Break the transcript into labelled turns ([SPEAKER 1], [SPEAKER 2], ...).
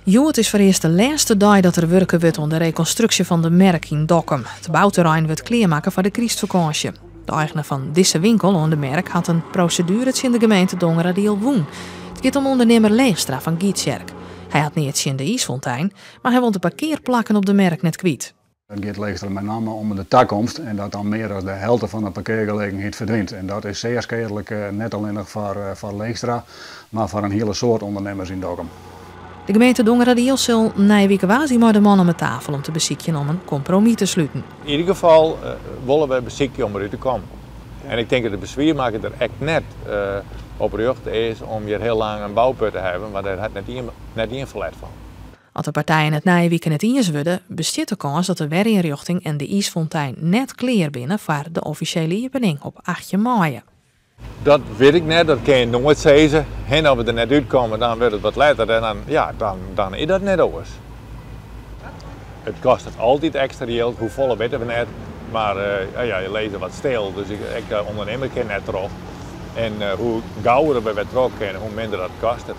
[SPEAKER 1] Het is voor eerst de laatste dag dat er werken wordt aan de reconstructie van de merk in Dokkum. Het bouwterrein wordt klaarmaken voor de Christvakantie. De eigenaar van deze winkel aan de merk had een procedure in de gemeente Dongeren die al woen. Het gaat om ondernemer Leegstra van Gietjerk. Hij had niet in de ijsfontein, maar hij wil de parkeerplakken op de merk net kwijt.
[SPEAKER 2] Het gaat Leegstra met name om de toekomst en dat dan meer dan de helft van de parkeergelegenheid verdwijnt. En dat is zeer schadelijk, net alleen nog voor Leegstra, maar voor een hele soort ondernemers in Dokkum.
[SPEAKER 1] De gemeente Dongeren zal na weken wazi maar de man om de tafel om te bezieken om een compromis te sluiten.
[SPEAKER 3] In ieder geval willen we bezieken om eruit te komen. En ik denk dat de bezwiermaker er echt net op rug is om hier heel lang een bouwput te hebben, maar daar had net één verlet van.
[SPEAKER 1] Als de partijen het na weekend het eens worden, bestaat de kans dat de werkinrichting en de ijsfontein net klaar binnen voor de officiële opening op 8 mei.
[SPEAKER 3] Dat weet ik net, dat kan je nooit zeggen. En als we er net uitkomen, dan wordt het wat later en dan is dat net anders. Het kost het altijd extra geld, hoe volle weten we net. Maar je leest wat stil, dus ik ondernemer ken net erop. En hoe gauwer we weer terug kennen, hoe minder dat kost het.